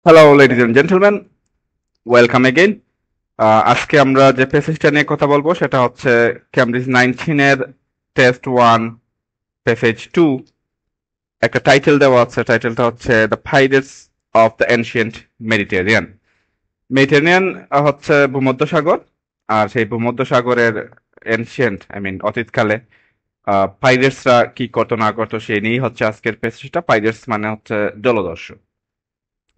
Hello ladies and gentleman, welcome again. আজকে আমরা যে প্যাসেজটা নিয়ে কথা বলবো সেটা হচ্ছে ক্যামব্রিজ 19 এর টেস্ট 1 প্যাসেজ 2। একটা টাইটেল দেওয়া আছে, টাইটেলটা হচ্ছে the pirates of the ancient Mediterranean. Mediterranean হচ্ছে ভূমধ্যসাগর, আর সেই ভূমধ্যসাগরের এনশিয়েন্ট অতীতকালে পাইরেটসরা কি করতো না করতো সেই নিয়েই হচ্ছে আজকের প্যাসেজটা। পাইরেটস মানে হচ্ছে জলদস্যু।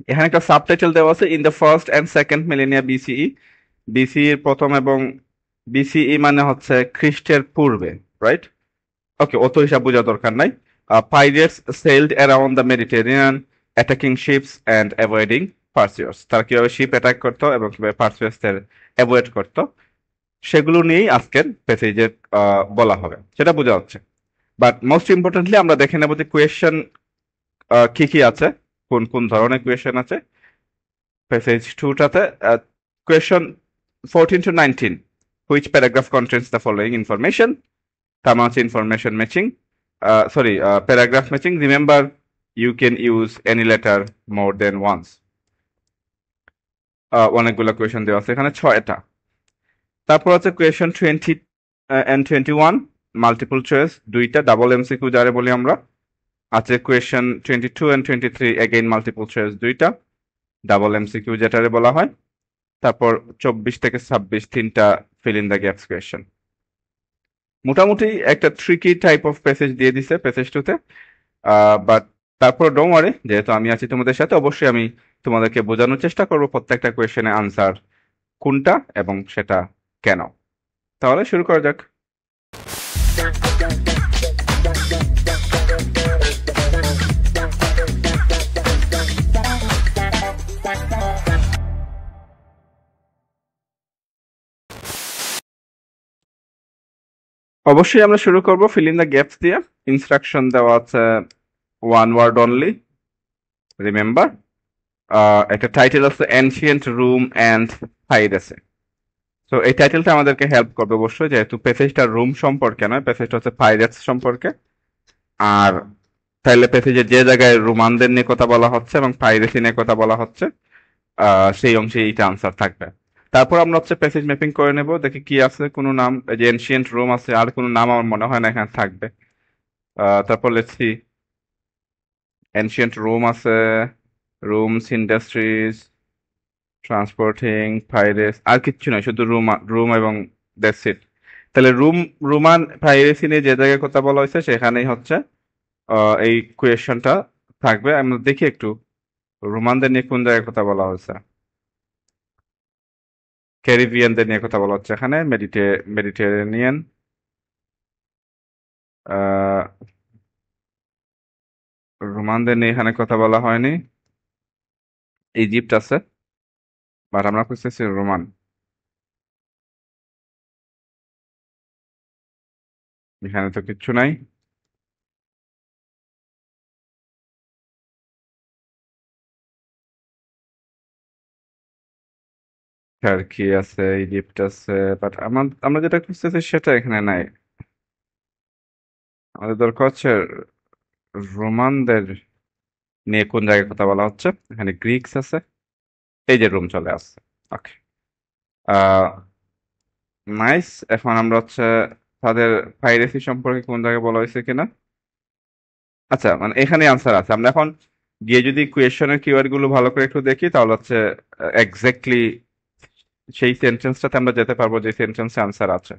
এখানে একটা সাবটাইটেল দেওয়া আছে, in the first and second millennia BCE. BCE এর প্রথম এবং বিসিই মানে হচ্ছে খ্রিস্টের পূর্বে, রাইট? ওকে, অত হিসাব বোঝা দরকার নাই। Pirates sailed around the Mediterranean, attacking ships and avoiding pursuers. তারা কিভাবে শিপ অ্যাটাক করতো এবং কিভাবে পার্সিয়ার্সদের অ্যাভয়েড করতো সেগুলো নিয়েই আজকের প্যাসেজে বলা হবে, সেটা বোঝা যাচ্ছে। বাট মোস্ট ইম্পর্টেন্টলি আমরা দেখে নেব যে কোয়েশ্চেন কি কি আছে, কোন কোন ধরনের কোয়েশ্চেন আছে প্যাসেজ 2টাতে। Question 14 to 19, which paragraph contains the following information? তার মানে হচ্ছে information matching, paragraph matching. Remember, you can use any letter more than once. অনেকগুলো কোয়েশ্চেন দেওয়া আছে এখানে, 6টা। তারপর আছে কোয়েশ্চন 20 and 21, মাল্টিপল চয়েস 2টা, ডাবল এমসিকিউ যারে বলি আমরা। আছে question 22 and 23, again multiple choice 2টা, ডাবল এমসিকিউ যেটারে বলা হয়। তারপর 24 থেকে 26 3টা fill in the gaps question. মোটামুটি একটা ট্রিকি টাইপ অফ প্যাসেজ দিয়ে দিছে প্যাসেজ 2তে। বাট তারপর ডোন্ট ওয়ারি, যেহেতু আমি আছি তোমাদের সাথে, অবশ্যই আমি তোমাদেরকে বোঝানোর চেষ্টা করব প্রত্যেকটা কোয়েশ্চেনের আনসার কোনটা এবং সেটা কেন। তাহলে শুরু করা যাক। অবশ্যই আমরা শুরু করব ফিল ইন দ্য গ্যাপস দিয়ে। ইনস্ট্রাকশন দেওয়া আছে ওয়ান ওয়ার্ড অনলি, রিমেম্বার। একটা টাইটেল আছে এনশিয়েন্ট রুম অ্যান্ড পাইরেসি। তো এই টাইটেলটা আমাদেরকে হেল্প করবে অবশ্যই, যেহেতু প্যাসেজটা রুম সম্পর্কে নয়, প্যাসেজটা হচ্ছে পাইরেটস সম্পর্কে। আর তাইলে প্যাসেজে যে জায়গায় রোমানদের নিয়ে কথা বলা হচ্ছে এবং পাইরেসি নিয়ে কথা বলা হচ্ছে সেই অংশে এইটা আনসার থাকবে। তারপর আমরা হচ্ছে প্যাসেজ ম্যাপিং করে নেব, দেখি কি আছে, কোনো নাম, এই যে এনশিয়েন্ট রোম আছে, আর কোনো নাম আমার মনে হয় না এখানে থাকবে। তারপর লেটস সি, এনশিয়েন্ট রোম আছে, রুমস, ইন্ডাস্ট্রিজ, ট্রান্সপোর্টিং, পাইরেস, আর কিচ্ছু নয়, শুধু রুম, রুম এবং দ্যাটস ইট। তাহলে রোমান পাইরেসি নিয়ে যে জায়গায় কথা বলা হয়েছে সেখানেই হচ্ছে এই কোয়েশ্চনটা থাকবে। আমরা দেখি একটু রোমানদের নিয়ে কোন জায়গায় কথা বলা হয়েছে। ক্যারিবিয়ানদের নিয়ে কথা বলা হচ্ছে এখানে, মেডিটেরেনিয়ান। রোমানদের নিয়ে এখানে কথা বলা হয়নি। ইজিপ্ট আছে, বাট আমরা খুঁজতেছি রোমান। এখানে তো কিচ্ছু নাই। টার্কি আছে, ইজিপ্ট আছে, বাট আমরা যেটা খুঁজতেছি সেটা এখানে নাই। আমাদের দরকার হচ্ছে রোমানদের নিয়ে কোন জায়গায় কথা বলা হচ্ছে। এখানে গ্রিকস আছে, এই যে রোম চলে আসছে। ওকে, নাইস। এখন আমরা হচ্ছে তাদের পাইরেসি সম্পর্কে কোন জায়গায় বলা হয়েছে কিনা। আচ্ছা, মানে এখানে আনসার আছে। আমরা এখন গিয়ে যদি কোয়েশনের কিওয়ার্ড গুলো ভালো করে একটু দেখি, তাহলে হচ্ছে এক্স্যাক্টলি সেই সেন্টেন্সটাতে আমরা যেতে পারবো যে সেন্টেন্সে আনসার আছে।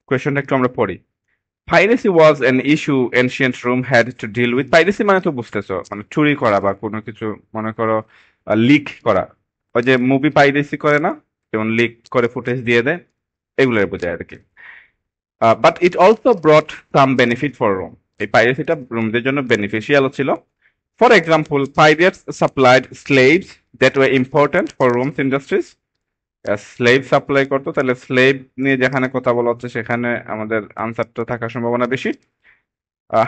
কোয়েশনটা একটু আমরা পড়ি। Piracy was an issue ancient Rome had to deal with. Piracy মানে তো বুঝতেছো, মানে চুরি করা বা কোনো কিছু, মনে করো লিক করা। ওই যে মুভি পাইরেসি করে না, যেমন লিক করে ফুটেজ দিয়ে দেয়, এগুলোর বোঝায় আর কি। But it also brought some benefit for Rome. এই পাইরেসিটা রোমদের জন্য বেনিফিশিয়ালও ছিল। For example, pirates supplied slaves that were important for Rome's industries. Slave supply করতো, তাহলে স্লেভ নিয়ে যেখানে কথা বলা হচ্ছে সেখানে আমাদের আনসারটা থাকার সম্ভাবনা বেশি।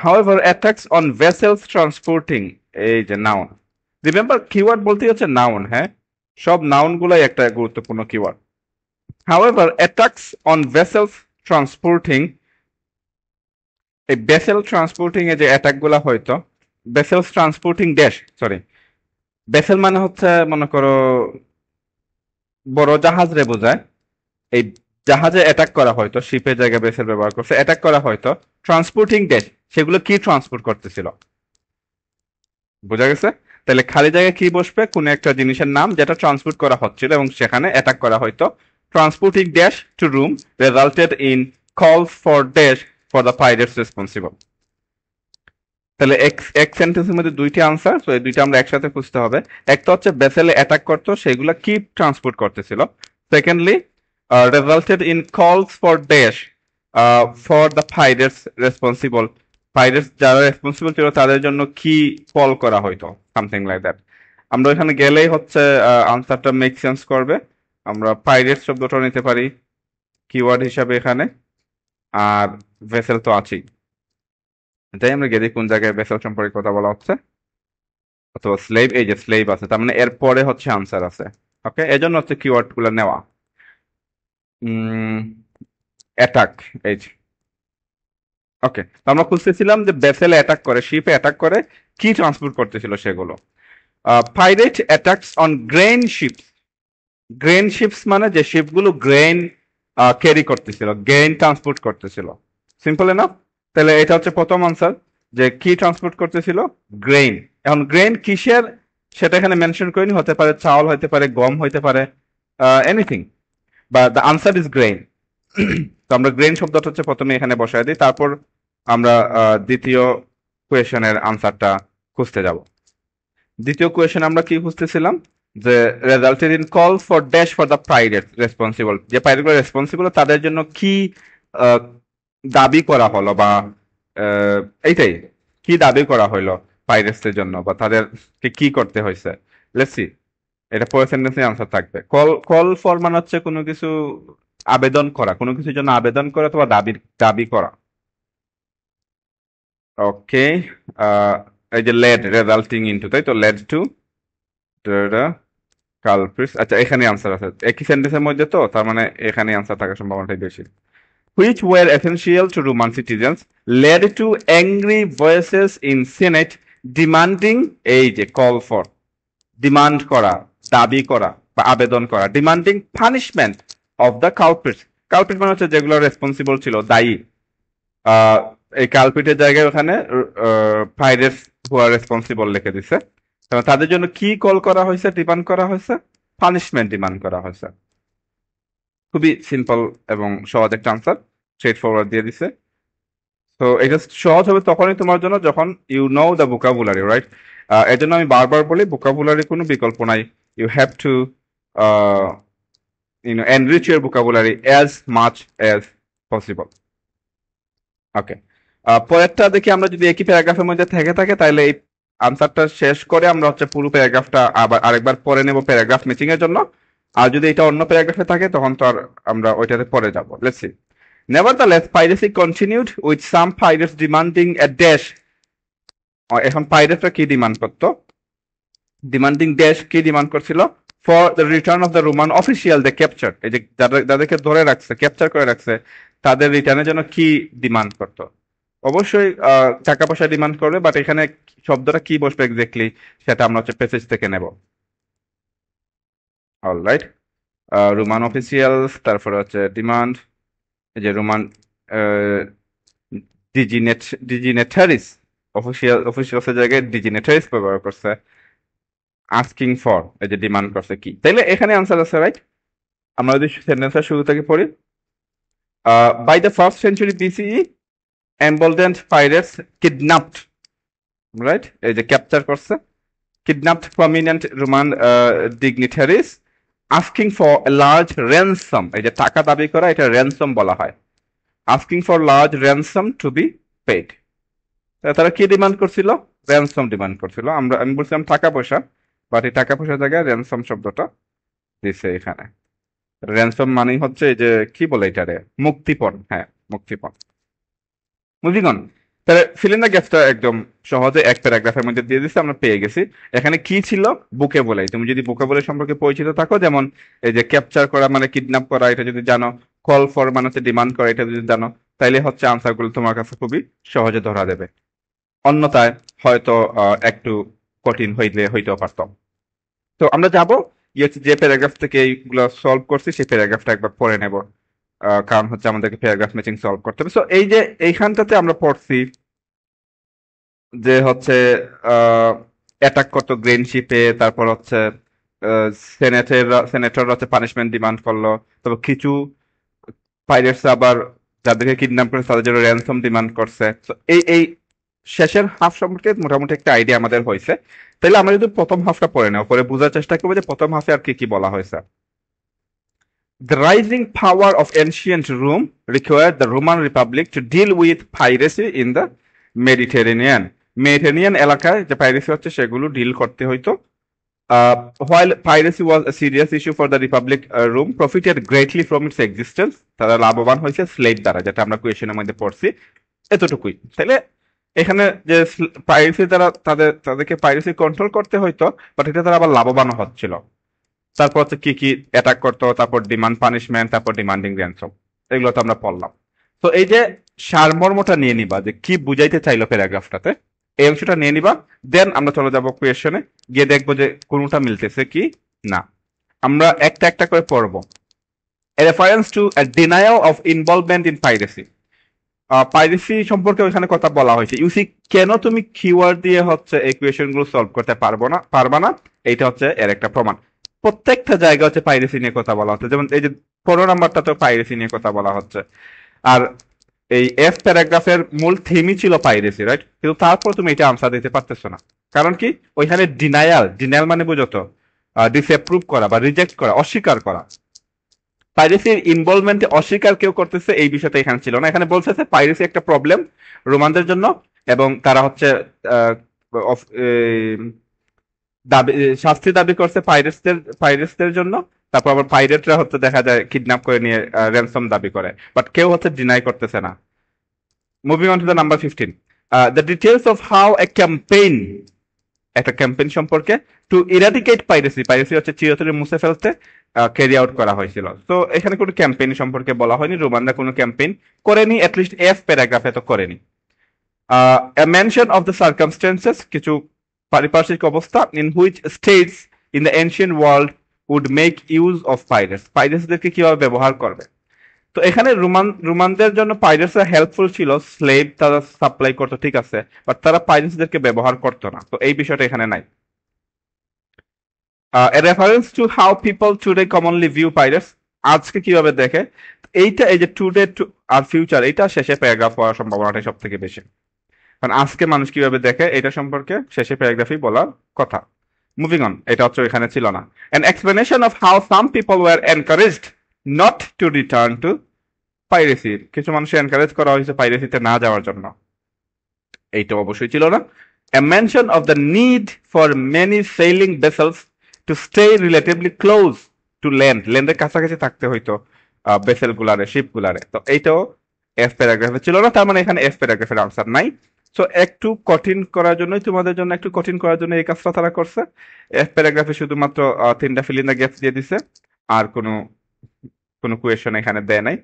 However, attacks on vessels transporting, এই যে নাউন, রিমেম্বার কিওয়ার্ড বলতেই হচ্ছে নাউন। হ্যাঁ, সব নাউন গুলাই একটা গুরুত্বপূর্ণ keyword. However, attacks on vessels transporting, এই ভেসেল ট্রান্সপোর্টিং এ যে অ্যাটাক গুলা হয়তো, vessels transporting dash, sorry, vessel মানে হচ্ছে মনে করো বড় জাহাজ রে বোঝায়। এই জাহাজে অ্যাটাক করা হয়তো, শিপের জায়গায় ভেসেল ব্যবহার করছে, অ্যাটাক করা হয়তো ট্রান্সপোর্টিং দেশ, সেগুলো কি ট্রান্সপোর্ট করতেছিল, বোঝা গেছে? তাহলে খালি জায়গায় কি বসবে, কোন একটা জিনিসের নাম যেটা ট্রান্সপোর্ট করা হচ্ছিল এবং সেখানে অ্যাটাক করা হয়তো। Transporting dash to Rome resulted in calls for dash for the pirates responsible. তাহলে এক এক সেন্টেন্সের মধ্যে দুইটি আনসার, তো এই দুইটা আমরা একসাথে খুঁজতে হবে। একটা হচ্ছে ভেসেলে অ্যাটাক করতো, সেগুলা কি ট্রান্সপোর্ট করতেছিল। Secondly, resulted in calls for dash for the pirates responsible. Pirates যারা রেসপন্সিবল ছিল তাদের জন্য কি কল করা হইতো, সামথিং লাইক দ্যাট। আমরা এখানে গেলেই হচ্ছে আনসারটা মেক সেন্স করবে। আমরা পাইরেটস শব্দটা নিতে পারি কিওয়ার্ড হিসাবে এখানে, আর ভেসেল তো আছেই। তাই আমরা গেলে কোন জায়গায় ভেসেল সম্পর্কে কথা বলা হচ্ছে, অথবা স্লেভ, এই যে স্লেভ আছে, তার মানে এর পরে হচ্ছে আনসার আছে। ওকে, এজন্য হচ্ছে কিওয়ার্ড গুলো নেওয়া। অ্যাটাক, এই যে ওকে, আমরা খুঁজতেছিলাম যে ভেসেলে অ্যাটাক করে, শিপে অ্যাটাক করে, কি ট্রান্সপোর্ট করতেছিল সেগুলো। Pirate attacks on grain ships. Grain ships মানে যে শিপগুলো গ্রেন ক্যারি করতেছিল, গ্রেন ট্রান্সপোর্ট করতেছিল। Simple enough. তাহলে এটা হচ্ছে প্রথম আনসার, যে কি ট্রান্সপোর্ট করতেছিল, গ্রেন। এখন গ্রেন কিসের সেটা এখানে মেনশন করিনি, হতে পারে চাউল, হতে পারে গম, হতে পারে এনিথিং, বা দ্য আনসার ইজ গ্রেন। তো আমরা গ্রেন শব্দটা হচ্ছে প্রথমে এখানে বসায় দিই, তারপর আমরা দ্বিতীয় কোয়েশনের আনসারটা খুঁজতে যাব। দ্বিতীয় কোয়েশন আমরা কি খুঁজতেছিলাম, যে resulted in call for dash for the pirate responsible, যে পাইরেটগুলো রেসপন্সিবল তাদের জন্য কি আহ, দাবি করা হলো, বা আহ, এইটাই কি দাবি করা হইলো পাইরেটসের জন্য, বা তাদেরকে কি করতে হয়েছে। লেটস সি, এটা পরের সেন্টেন্সে আনসার থাকবে। কল কল ফর মানে হচ্ছে কোনো কিছু আবেদন করা, কোনো কিছুর জন্য আবেদন করা অথবা দাবি করা। ওকে, এই যে লেড রেজাল্টিং ইনটু, তাই তো, লেড টু কালপ্রিটস। আচ্ছা, এখানে আনসার আছে, একই সেন্টেন্সের মধ্যে, তো তার মানে এখানে আনসার থাকার সম্ভাবনাটাই বেশি। Which were essential to Roman citizens led to angry voices in Senate demanding, এই যে কল ফর, ডিমান্ড করা, দাবি করা বা আবেদন করা, demanding punishment of the culprits. Culprit মানে হচ্ছে যেগুলো রেসপন্সিবল ছিল, দায়ী। আহ, এই কালপ্রিটের জায়গায় ওখানে পাইরেটস হু আর রেসপন্সিবল লিখে দিছে। কারণ তাদের জন্য কি কল করা হয়েছে, ডিমান্ড করা হয়েছে, পানিশমেন্ট ডিমান্ড করা হয়েছে। খুবই সিম্পল এবং সহজ একটা আনসার, স্ট্রেট ফরওয়ার্ড দিয়ে দিছে। তো এটা সহজ হবে তখনই তোমার জন্য যখন you know the vocabulary, right? এর জন্য আমি বারবার বলি, ভোকাবুলারি কোনো বিকল্প নাই। You have to enrich your vocabulary as much as possible. Okay, পরেরটা দেখি, আমরা যদি একই প্যারাগ্রাফের মধ্যে থেকে থাকে তাহলে এই আনসারটা শেষ করে আমরা হচ্ছে পুরো প্যারাগ্রাফটা আবার আরেকবার পড়ে নেব প্যারাগ্রাফ ম্যাচিং এর জন্য। আর যদি এটা অন্য প্যারাগ্রাফে থাকে তখন তো আর আমরা ওইটাতে পরে যাব। Let's see. Nevertheless, piracy continued with some pirates demanding a dash. এখন পাইরেটরা কি ডিমান্ড করতো, ডিমান্ডিং ড্যাশ কি ডিমান্ড করছিল, for the return of the Roman official the capture, এই যে যাদেরকে ধরে রাখছে, ক্যাপচার করে রাখছে, তাদের রিটার্নের জন্য কি ডিমান্ড করতো। অবশ্যই টাকা পয়সা ডিমান্ড করবে, বাট এখানে শব্দটা কি বসবে এক্স্যাক্টলি সেটা আমরা হচ্ছে প্যাসেজ থেকে নেব। অলরাইট, রোমান অফিসিয়ালস, তারপরে হচ্ছে ডিমান্ড, এই যে রোমান ডিজিনেটারিস, অফিসিয়ালসের জায়গায় ডিজিনেটারিস ব্যবহার করছে। আস্কিং ফর, এই যে ডিমান্ড করছে কি, তাইলে এখানে আনসার আছে, রাইট? আমরা যদি সেন্টেন্সের শুরু থেকে পড়ি, by the first century BCE emboldened pirates kidnapped, right? এই যে ক্যাপচার করছে, kidnapped prominent Roman dignitaries asking for a large ransom, এই যে টাকা দাবি করা, এটা ransom বলা হয়। asking for large ransom to be paid, তারা কি ডিমান্ড করছিল, ransom ডিমান্ড করছিল। আমি বলছিলাম টাকা পয়সা, বাট এই টাকা পয়সার জায়গায় ransom শব্দটা দিছে এখানে। ransom মানেই হচ্ছে এই যে কি বলে এটারে, মুক্তিপণ। হ্যাঁ, মুক্তিপণ। Moving on. তাহলে ফিল ইন দ্য গ্যাপটা একদম সহজে এক প্যারাগ্রাফের মধ্যে দিয়ে দিচ্ছে, আমরা পেয়ে গেছি। এখানে কি ছিল, বুকে বলে। তুমি যদি বুকে বলে সম্পর্কে পরিচিত থাকো, যেমন এই যে ক্যাপচার করা মানে কিডন্যাপ করা, এটা যদি জানো, কল ফর মানে হচ্ছে ডিমান্ড করা, এটা যদি জানো, তাইলে হচ্ছে আনসারগুলো তোমার কাছে খুবই সহজে ধরা দেবে। অন্যথায় হয়তো একটু কঠিন হইতেও পারত। তো আমরা যাব হচ্ছে যে প্যারাগ্রাফ থেকে এইগুলো সলভ করছি সেই প্যারাগ্রাফটা একবার পড়ে নেব। কারণ হচ্ছে আমাদেরকে প্যারাগ্রাফ ম্যাচিং সলভ করতে হবে। সো এই যে এইখানটাতে আমরা পড়ছি যে হচ্ছে অ্যাটাক করতো গ্রেন শিপে, তারপর হচ্ছে সেনেটর হচ্ছে পানিশমেন্ট ডিমান্ড করলো, তবে কিছু পাইরেটস আবার যাদেরকে কিডন্যাপ করেছে তাদের জন্য র্যানসম ডিমান্ড করছে। তো এই শেষের হাফ সম্পর্কে মোটামুটি একটা আইডিয়া আমাদের হয়েছে। তাহলে আমরা যদি প্রথম হাফটা পড়ে নেব, পরে বোঝার চেষ্টা করবো যে প্রথম হাফে আর কি কি বলা হয়েছে। The rising power of ancient Rome required the Roman Republic to deal with piracy in the Mediterranean. Mediterranean এলাকায় যে পাইরেসি হচ্ছে সেগুলো ডিল করতে হইতো। While piracy was a serious issue for the Republic, Rome profited greatly from its existence. তারা লাভবান হয়েছে slave দ্বারা, যেটা আমরা কোয়েশনের মধ্যে পড়ছি। এতটুকুই। তাহলে এখানে যে পাইরেসি দ্বারা তাদেরকে পাইরেসি কন্ট্রোল করতে হইতো, বাট এটা তারা আবার লাভবান হচ্ছিল। তারপর হচ্ছে কি কি অ্যাটাক করতো, তারপর ডিমান্ড পানিশমেন্ট, তারপর ডিমান্ডিং র্যানসম, এগুলো তো আমরা পড়লাম। তো এই যে সারমর্মটা নিয়ে নিবা যে কি বুঝাইতে চাইলো প্যারাগ্রাফটাতে, এই অংশটা নিয়ে নিবা। দেন আমরা চলে যাবো কোয়েশনে, গিয়ে দেখবো যে কোনটা মিলতেছে কি না। আমরা একটা একটা করে পড়বো। A reference to a denial of involvement in piracy. Piracy সম্পর্কে ওইখানে কথা বলা হয়েছে। ইউসি কেন তুমি কিওয়ার্ড দিয়ে হচ্ছে ইকুয়েশন গুলো সলভ করতে পারবা না, এইটা হচ্ছে এর একটা প্রমাণ। প্রত্যেকটা জায়গা হচ্ছে পাইরেসি নিয়ে কথা বলা হচ্ছে, যেমন এই যে 15 নাম্বারটা তো পাইরেসি নিয়ে কথা বলা হচ্ছে। আর এই এফ প্যারাগ্রাফের মূল থিমই ছিল পাইরেসি, রাইট? কিন্তু তারপর তুমি এটা আনসার দিতে পারতেছো না, কারণ কি ওইখানে ডিনায়াল মানে বুঝো তো, ডিসঅ্যাপ্রুভ করা বা রিজেক্ট করা, অস্বীকার করা। পাইরেসির ইনভলভমেন্টে অস্বীকার কেউ করতেছে এই বিষয়টা এখানে ছিল না। এখানে বলছে পাইরেসি একটা প্রবলেম রোমানদের জন্য, এবং তারা হচ্ছে আহ, দাবি শাস্তি দাবি করছে পাইরেটসদের জন্য। তারপর আবার পাইরেটরা হচ্ছে দেখা যায় কিডন্যাপ করে নিয়ে র্যানসম দাবি করে, বাট কেউ হচ্ছে ডিনাই করতেছে না। Moving on to the number 15, the details of how a campaign, একটা ক্যাম্পেইন সম্পর্কে, টু ইরাডিকেট পাইরেসি হচ্ছে চিরতরে মুছে ফেলতে ক্যারি আউট করা হয়েছিল। তো এখানে কোনো ক্যাম্পেইন সম্পর্কে বলা হয়নি, রোমানরা কোনো ক্যাম্পেইন করেনি, অ্যাটলিস্ট এফ প্যারাগ্রাফে তো করেনি। A mention of the circumstances, কিছু পারিপার্শ্বিক অবস্থা, in which states in the ancient world would make use of pirates, পাইরেটসদেরকে কিভাবে ব্যবহার করবে। তো এখানে রোমানদের জন্য পাইরেটসরা হেল্পফুল ছিল, স্লেভ তারা সাপ্লাই করতো, ঠিক আছে, বাট তারা পাইরেটসদেরকে ব্যবহার করতো না। তো এই বিষয়টা এখানে নাই। A reference to how people today commonly view pirates, আজকে কিভাবে দেখে। এইটা এই যে টুডে আর ফিউচার, এটা শেষে প্যারাগ্রাফ হওয়ার সম্ভাবনাটাই সব থেকে বেশি, কারণ আজকে মানুষ কিভাবে দেখে এটা সম্পর্কে শেষে প্যারাগ্রাফই বলার কথা। মুভিং অন, এটা হচ্ছে এখানে ছিল না। An explanation of how some people were encouraged not to return to piracy, কিছু মানুষ এনকারেজ করা হয়েছে পাইরেসিতে না যাওয়ার জন্য, এইটা অবশ্যই ছিল না। A mention of the need for many sailing vessels to stay relatively close to land, ল্যান্ডের কাছাকাছি থাকতে হইতো ভেসেল গুলারে, শিপ গুলারে। তো এইটাও এফ প্যারাগ্রাফে ছিল না, তার মানে এখানে এফ প্যারাগ্রাফের আনসার নাই। সো একটু কঠিন করার জন্যই, তোমাদের জন্য একটু কঠিন করার জন্য এই কাজটা তারা করছে। এফ প্যারাগ্রাফে শুধুমাত্র 3টা ফিল ইন দ্য গ্যাপস দিয়ে দিছে, আর কোনো কোনো কোয়েশন এখানে দেয় নাই।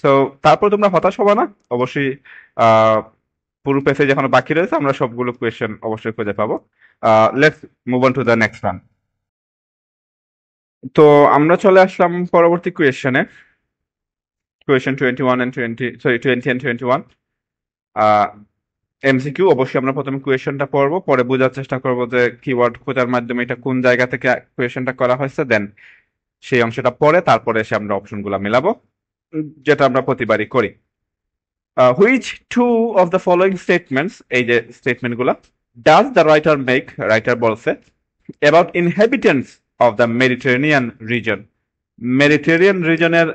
সো তারপর তোমরা হতাশ হবা না, অবশ্যই আহ পুরো পেজে যখন বাকি রয়েছে আমরা সবগুলো কোয়েশন অবশ্যই খুঁজে পাবো। Let's move on to the next one. তো আমরা চলে আসলাম পরবর্তী কোয়েশনে, question 21 and 20, sorry 20 and 21। MCQ, অবশ্যই আমরা প্রথমে কোয়েশনটা পড়বো, পরে বোঝার চেষ্টা করবো যে কিওয়ার্ড খোঁজার মাধ্যমে এটা কোন জায়গা থেকে কোয়েশনটা করা হয়েছে, দেন সেই অংশটা পড়ে তারপরে এসে আমরা অপশনগুলো মেলাবো, যেটা আমরা প্রতিবারই করি। Which two of the following statements, এই যে স্টেটমেন্টগুলো, does the writer make, writer বলছে about inhabitants of the Mediterranean region, Mediterranean রিজনের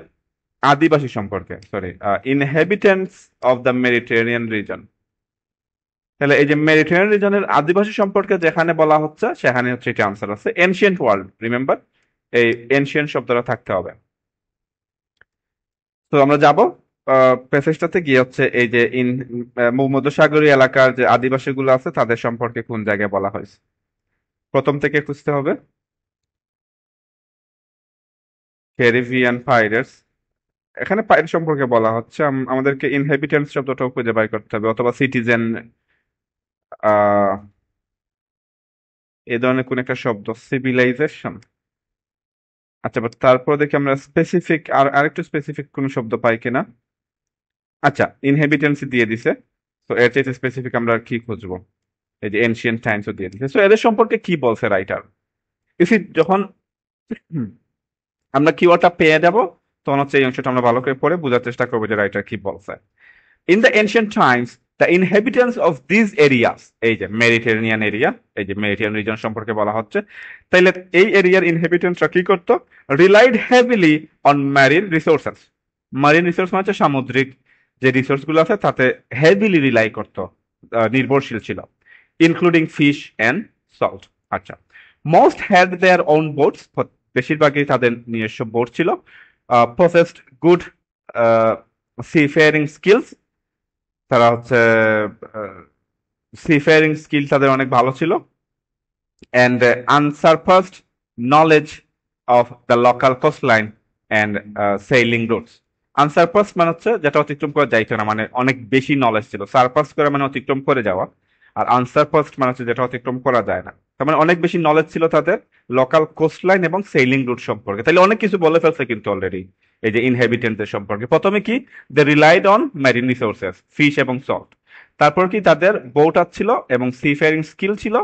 আদিবাসী সম্পর্কে, sorry inhabitants of the Mediterranean region. তাহলে এই যে মেডিটেরিয়ান রিজনের আদিবাসী সম্পর্কে যেখানে বলা হচ্ছে সেখানে হচ্ছে এটা আনসার আছে এনশিয়েন্ট ওয়ার্ল্ড। রিমেম্বার, এই এনশিয়েন্ট শব্দটা থাকতে হবে। তো আমরা যাব প্যাসেজটাতে গিয়ে হচ্ছে এই যে ভূমধ্যসাগরীয় এলাকার যে আদিবাসী গুলো আছে তাদের সম্পর্কে কোন জায়গায় বলা হয়েছে, প্রথম থেকে খুঁজতে হবে। ক্যারিবিয়ান পাইরেটস, এখানে পাইরেট সম্পর্কে বলা হচ্ছে, আমাদেরকে ইনহেবিটেন্টস শব্দটাও খুঁজে বাই করতে হবে, অথবা সিটিজেন। এই ধরনের কোন একটা শব্দ, সিভিলাইজেশন। আচ্ছা, বাট তারপর দেখি আমরা স্পেসিফিক আরেকটু স্পেসিফিক কোন শব্দ পাই কিনা। আচ্ছা, ইনহেবিটেন্সি দিয়ে দিছে, তো এর চাইতে স্পেসিফিক আমরা আর কি খুঁজবো। এই যে এনশিয়েন্ট টাইমসও দিয়ে দিছে, সো এদের সম্পর্কে কি বলছে রাইটার। ইসি যখন হুম, আমরা কিওয়ার্ডটা পেয়ে যাব, তখন হচ্ছে এই অংশটা আমরা ভালো করে পড়ে বোঝার চেষ্টা করবো যে রাইটার কি বলছে। In the ancient times, the inhabitants of these areas, এই যে মেডিটেরিয়ান এরিয়া, এই যে মেডিটেরিয়ান রিজন সম্পর্কে বলা হচ্ছে, তাইলে এই এরিয়ার ইনহেবিটেন্টসরা কি করতো, relied heavily on marine resources. Marine resource মানে হচ্ছে সামুদ্রিক যে রিসোর্স গুলো আছে তাতে হেভিলি রিলাই করতো, নির্ভরশীল ছিল, ইনক্লুডিং ফিশ অ্যান্ড সল্ট। আচ্ছা, most had their own boats, বেশিরভাগই তাদের নিজস্ব বোট ছিল, প্রসেসড গুড সিফেয়ারিং স্কিলস, তারা হচ্ছে সিফেয়ারিং স্কিল তাদের অনেক ভালো ছিল, and unsurpassed knowledge of the local coastline and sailing routes. Unsurpass মানে হচ্ছে যেটা অতিক্রম করে যাইতো না, মানে অনেক বেশি নলেজ ছিল। সারপাস করে মানে অতিক্রম করে যাওয়া, আর আনসারপাসড মানে হচ্ছে যেটা অতিক্রম করা যায় না। তার মানে অনেক বেশি নলেজ ছিল তাদের লোকাল কোস্টলাইন এবং সেইলিং রুট সম্পর্কে। তাহলে অনেক কিছু বলে ফেলছে কিন্তু অলরেডি এই যে ইনহেবিটেন্টদের সম্পর্কে। প্রথমে কি, they relied on marine resources, fish এবং সল্ট। তারপর কি, তাদের বোট ছিল এবং সিফেয়ারিং স্কিল ছিল,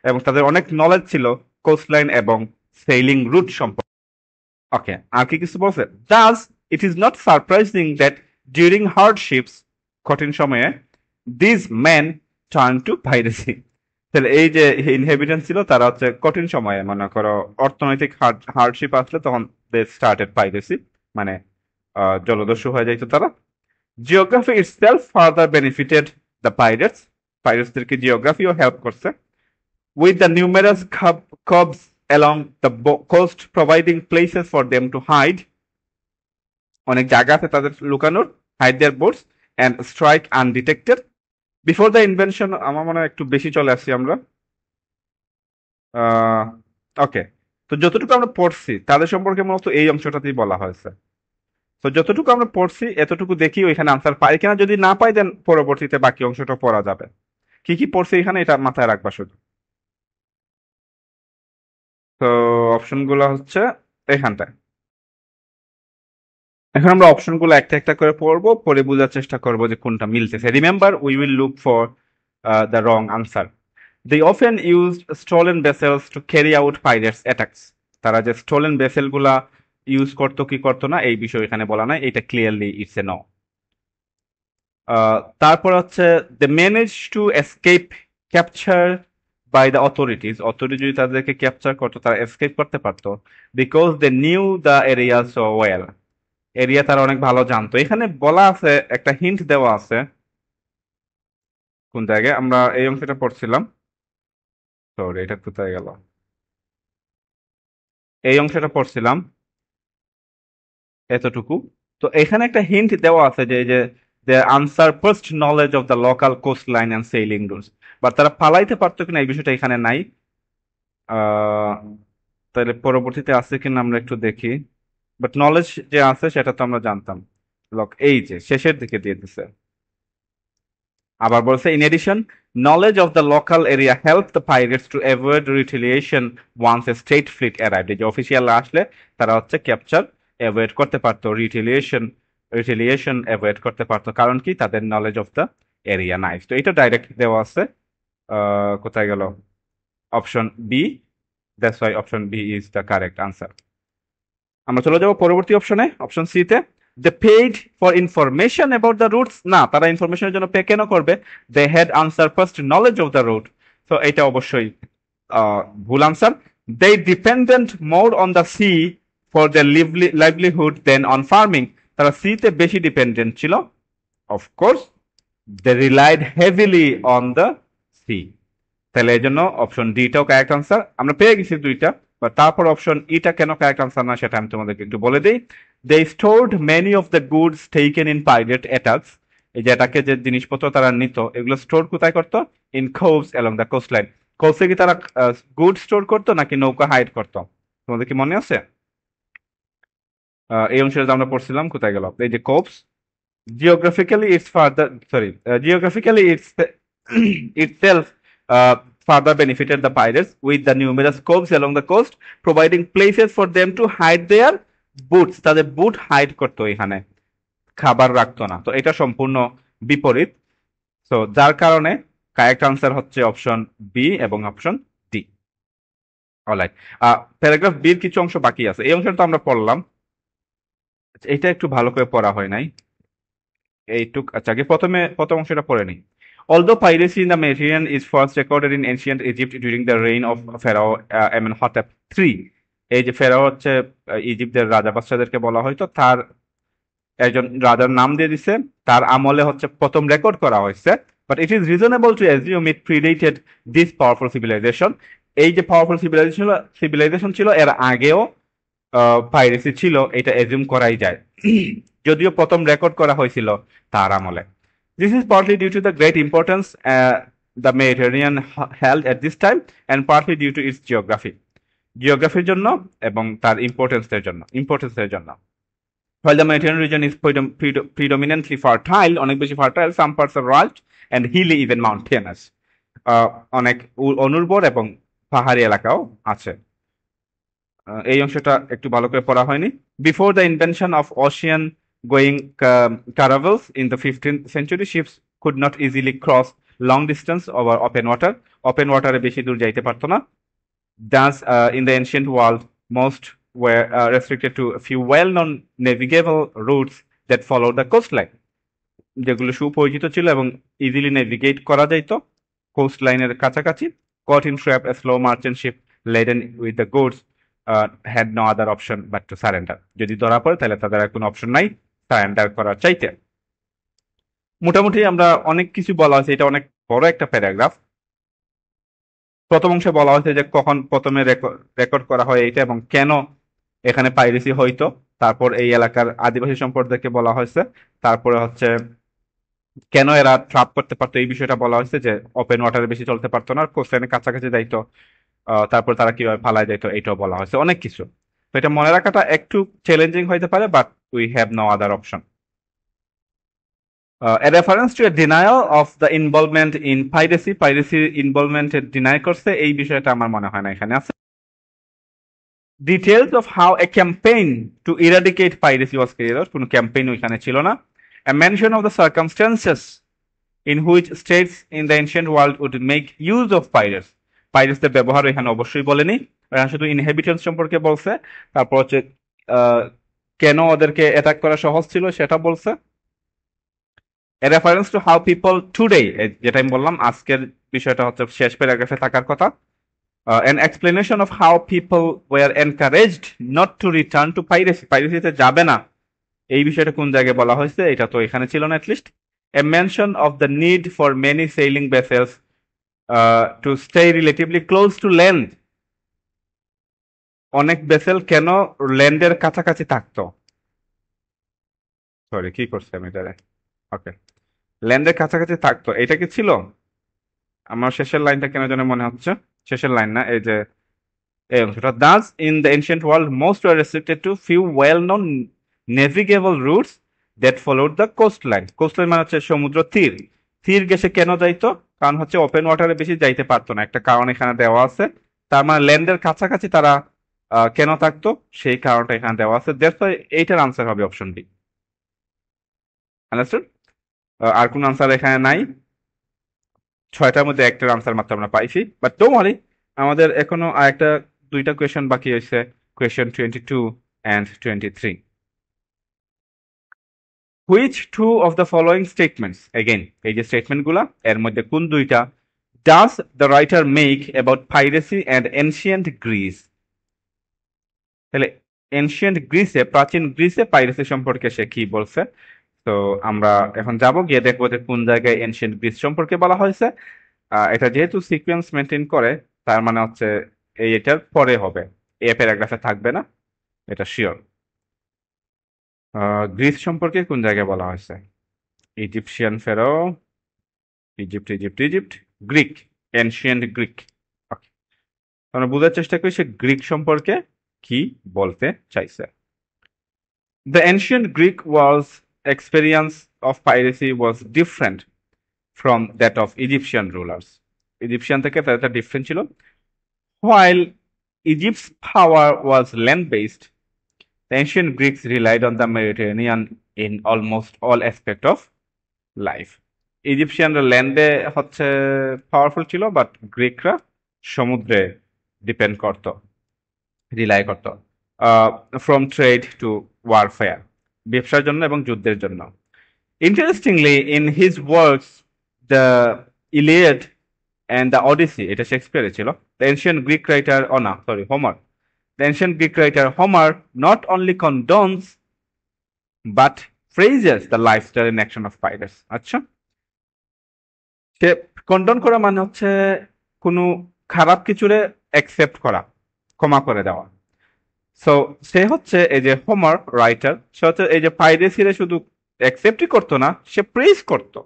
এবং তাদের অনেক নলেজ ছিল কোস্টলাইন এবং সেইলিং রুট সম্পর্কে। ওকে, আর কি কিছু বলছে, Das it is not surprising that during hardships, কঠিন সময়ে, this man turn to piracy. তাহলে এই যে ইনহেবিটেন্ট ছিল তারা হচ্ছে কঠিন সময়ে, মনে করো অর্থনৈতিক হার্ডশিপ আসলে তখন দে স্টার্টেড পাইরেসি, মানে জলদস্যু হয়ে যাইতো তারা। Geography itself further benefited the pirates, পাইরেটসদেরকে জিওগ্রাফিও হেল্প করছে, with the numerous coves along the coast providing places for them to hide, অনেক জায়গা আছে তাদের লুকানোর, hide their boats and strike undetected before the invention। আমার মনে হয় একটু বেশি চলে আসছি আমরা। ওকে, তো যতটুকু আমরা পড়ছি তাদের সম্পর্কে মূলত এই অংশটাতেই বলা হয়েছে। তো যতটুকু আমরা পড়ছি এতটুকু দেখি ওইখানে আনসার পাই কিনা, যদি না পাই দেন পরবর্তীতে বাকি অংশটা পড়া যাবে। কি কি পড়ছি এখানে এটা মাথায় রাখবা শুধু। তো অপশন গুলো হচ্ছে এখানটায়। এখন আমরা অপশন গুলো একটা একটা করে পড়বো, পরে বোঝার চেষ্টা করবো যে কোনটা মিলতেছে। Remember, we will look for the wrong answer. They often use stolen vessels to carry out pirates attacks. তারা যে স্টোলেন ভেসেল গুলা ইউজ করতো কি করতো না এই বিষয় এখানে বলা নাই, এটা ক্লিয়ারলি ইটস এ নো। তারপর হচ্ছে they manage to escape capture by the authorities. Authority যদি তাদেরকে ক্যাপচার করতো তারা এসকেপ করতে পারতো, because they knew the area so well. Area তারা অনেক ভালো জানতো। এখানে বলা আছে, একটা হিন্ট দেওয়া আছে। কোন জায়গায় আমরা এই অংশটা পড়ছিলাম, সরি এটা কোথায় গেল, এই অংশটা পড়ছিলাম এতটুকু। তো এখানে একটা হিন্ট দেওয়া আছে যে এই যে the unsurpassed knowledge of the local coastline and sailing routes, but তারা পালাইতে পারতো কিনা এই বিষয়টা এখানে নাই। আহ তাহলে পরবর্তীতে আছে কিনা আমরা একটু দেখি, বাট নলেজ যে আছে সেটা তো আমরা জানতাম। এই যে শেষের দিকে দিয়ে দিছে, আবার বলছে in addition knowledge of the local area help the pirates to avoid retaliation once a state fleet arrived. এই যে অফিসিয়ালরা আসলে তারা হচ্ছে ক্যাপচার অ্যাভয়েড করতে পারতো, রিটেলিয়েশন অ্যাভয়েড করতে পারতো, কারণ কি, তাদের নলেজ অফ দ্য এরিয়া নাই। তো এটা ডাইরেক্ট দেওয়া আছে। কোথায় গেল, option B, that's why option B is the correct answer. আমরা চলে যাবো পরবর্তী অপশনে, অপশন সি তে। They paid for information about the routes. না, তারা ইনফরমেশনের জন্য পে কেন করবে, they had unsurpassed knowledge of the route. তো এটা অবশ্যই ভুল answer. They dependent more on the sea for the livelihood than on farming. তারা সি তে বেশি ডিপেন্ডেন্ট ছিল, of course they relied heavily on the C. তাহলে এই জন্য অপশন ডিটাও কারেক্ট আনসার। আমরা পেয়ে গেছি দুইটা, বা তারপর অপশন ইটা কেন কারেক্ট আনসার না সেটা আমি তোমাদেরকে একটু বলে দিই। They stored many of the goods taken in pirate attacks. এই যে অ্যাটাকে যে জিনিসপত্র তারা নিত এগুলো স্টোর কোথায় করতো, ইন কোভস অ্যালং দ্য কোস্টলাইন। কোভসে কি তারা গুড স্টোর করতো নাকি নৌকা হাইড করতো, তোমাদের কি মনে আছে? এই অংশে আমরা পড়ছিলাম, কোথায় গেল, এই যে coves. Geographically it's further, sorry, geographically it's itself further benefited the pirates with the numerous coves along the coast, providing places for them to hide their boots. তাদের বুট হাইড করতো এখানে, খাবার রাখতো না। তো এটা সম্পূর্ণ বিপরীত। তো যার কারণে কারেক্ট আনসার হচ্ছে অপশন বি এবং অপশন ডি। অলরাইট, প্যারাগ্রাফ বির কিছু অংশ বাকি আছে, এই অংশটা তো আমরা পড়লাম, এটা একটু ভালো করে পড়া হয় নাই এইটুক। আচ্ছা, আগে প্রথম অংশটা পড়ে নিই। Although piracy in the Mediterranean is first recorded in ancient Egypt during the reign of Pharaoh Amenhotep III, এই যে ফেরাও হচ্ছে ইজিপ্টের রাজা বাদশাদেরকে বলা হয়তো, তার একজন রাজার নাম দিয়ে দিছে, তার আমলে হচ্ছে প্রথম রেকর্ড করা হয়েছে। But it is reasonable to assume it predated this powerful civilization. এই যে পাওয়ারফুল সিভিলাইজেশন ছিল, এর আগেও পাইরেসি ছিল, এটা অ্যাজিউম করাই যায়, যদিও প্রথম রেকর্ড করা হয়েছিল তার আমলে। This is partly due to the great importance the Mediterranean held at this time and partly due to its geography. জিওগ্রাফির জন্য এবং তার ইম্পর্টেন্সের জন্য। While the Mediterranean region is predominantly fertile, অনেক বেশি fertile, some parts are rugged and hilly, even mountainous. অনেক অনুর্বর এবং পাহাড়ি এলাকাও আছে। এই অংশটা একটু ভালো করে পড়া হয়নি। Before the invention of ocean going caravels in the 15th century, ships could not easily cross long distance over open water. Open water বেশি দূর যাইতে পারতো না। Thus, in the ancient world, most were restricted to a few well-known navigable routes that followed the coastline. যেগুলো সুপরিচিত ছিল এবং easily navigate করা যেত কোস্ট লাইনের কাছাকাছি। Caught in trap, a slow merchant ship laden with the goods had no other option but to surrender. যদি ধরা পড়ে তাহলে তাদের আর কোনো অপশন নাই সারেন্ডার করার চাইতে। মোটামুটি আমরা অনেক কিছু বলা হয়েছে, এটা অনেক বড় একটা প্যারাগ্রাফ। প্রথম অংশে বলা হয়েছে যে কখন প্রথমে রেকর্ড করা হয় এইটা এবং কেন এখানে পাইরেসি হইতো, তারপর এই এলাকার আদিবাসী সম্প্রদায়কে বলা হয়েছে, তারপরে হচ্ছে কেন এরা ট্রাপ করতে পারতো এই বিষয়টা বলা হয়েছে, যে ওপেন ওয়াটারে বেশি চলতে পারতো না, কোস্টলাইনের কাছাকাছি যাইতো, তারপর তারা কিভাবে ফালায় যাইতো, এইটাও বলা হয়েছে, অনেক কিছু। তো এটা মনে রাখাটা একটু চ্যালেঞ্জিং হইতে পারে, but we have no other option. A reference to a denial of the involvement in piracy, involvement deny করছে, এই বিষয়টা আমার মনে হয় না এখানে আছে। Details of how a campaign to eradicate piracy was carried out, কোনো ক্যাম্পেইন ওইখানে ছিল না। A mention of the circumstances in which states in the ancient world would make use of pirates. পাইরেটসদের ব্যবহার এখানে অবশ্যই বলেনি, এখানে শুধু ইনহেবিটেন্স সম্পর্কে বলছে, তারপর হচ্ছে কেন ওদেরকে অ্যাটাক করা সহজ ছিল সেটা বলছে। A reference to how people today, যেটা আমি বললাম আজকের বিষয়টা হচ্ছে শেষ প্যারাগ্রাফে থাকার কথা, an explanation of how people were encouraged not to return to piracy, পাইরেসিতে যাবে না, এই বিষয়টা কোন জায়গায় বলা হয়েছে, এটা তো এখানে ছিল না at least. A mention of the need for many sailing vessels to stay relatively close to land, অনেক ভেসেল কেন ল্যান্ডের কাছাকাছি থাকতো, সরি কি করছে আমি এটারে, ওকে, ল্যান্ডের কাছাকাছি থাকতো, এটা কি ছিল? আমার শেষের লাইনটা কেন যেন মনে হচ্ছে শেষের লাইন না, এই যে এই অংশটা, thus in the ancient world most were restricted to few well known navigable routes that followed the coastline. coastline মানে হচ্ছে সমুদ্র তীর, তীর গেছে কেন যাইতো, কারণ হচ্ছে ওপেন ওয়াটারে বেশি যাইতে পারতো না, একটা কারণ এখানে দেওয়া আছে, তার মানে ল্যান্ডের কাছাকাছি তারা কেন থাকতো সেই কারণটা এখানে দেওয়া আছে, দ্যাটস এইটার আনসার হবে অপশন বি। আন্ডারস্টুড? আর কোন আনসার এখানে নাই, 6টার মধ্যে একটার আনসার মাত্র আমরা পাইছি, বাট ডোন্ট ওয়ারি, আমাদের এখনো আরেকটা 2টা কোয়েশ্চেন বাকি হয়েছে, question 22 and 23. Which two of the following statements, again এই যে স্টেটমেন্ট গুলা, এর মধ্যে কোন দুইটা does the writer make about piracy and ancient Greece? তাহলে এনশিয়েন্ট গ্রিসে, প্রাচীন গ্রিসে পাইরেসি সম্পর্কে সে কি বলছে। তো আমরা এখন যাব, গিয়ে দেখবো যে কোন জায়গায় এনশিয়েন্ট গ্রিস সম্পর্কে বলা হয়েছে। এটা যেহেতু সিকোয়েন্স মেনটেন করে, তার মানে হচ্ছে এটার পরে হবে, এ প্যারাগ্রাফে থাকবে না, এটা শিওর। গ্রিস সম্পর্কে কোন জায়গায় বলা হয়েছে, ইজিপশিয়ান ফেরো, ইজিপ্ট, গ্রিক, এনশিয়েন্ট গ্রিক। আমরা বোঝার চেষ্টা করি সে গ্রিক সম্পর্কে কি বলতে চাইছে। The ancient Greek world's experience of piracy was different from that of Egyptian rulers. Egyptian থেকে তাদের ডিফারেন্ট ছিল। While Egypt's power was land-based, the ancient Greeks relied on the Mediterranean in almost all aspects of life. ইজিপশিয়ানরা ল্যান্ডে হচ্ছে powerful ছিল, but গ্রিকরা সমুদ্রে depend করত, rely করত, from trade two warfare, ব্যবসার জন্য এবং যুদ্ধের জন্য। Interestingly, in his works the Iliad and the Odyssey, এটা শেক্সপিয়ারে ছিল, the ancient Greek writer, Homer, the ancient Greek writer Homer not only condones but praises the lifestyle and action of pirates. আচ্ছা, সে condone করা মানে হচ্ছে কোনো খারাপ কিছুরে accept করা, ক্ষমা করে দেওয়া। সো সে হচ্ছে এই যে হোমার রাইটার, সে হচ্ছে এই যে পাইরেসিরে শুধু অ্যাকসেপ্টই করতো না, সে প্রেজ করতো।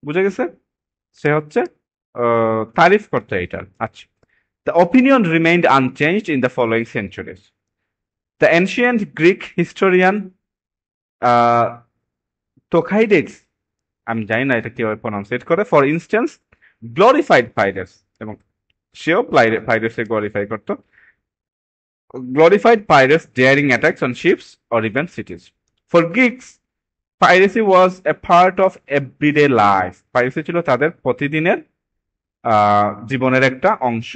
বুঝে গেছে? সে হচ্ছে তারিফ করতো এইটার। আচ্ছা, the opinion remained unchanged in the following centuries. The ancient Greek historian Thucydides, আমি জানি না এটা কিভাবে প্রনাউন্সিয়েট করে, ফর ইনস্টেন্স গ্লোরিফাইড পাইরেটস, এবং সেও পাইরেটসে গ্লোরিফাই করতো, glorified pirates daring attacks on ships or even cities. For Greeks, piracy was a part of everyday life. Piracy ছিল তাদের প্রতিদিনের জীবনের একটা অংশ।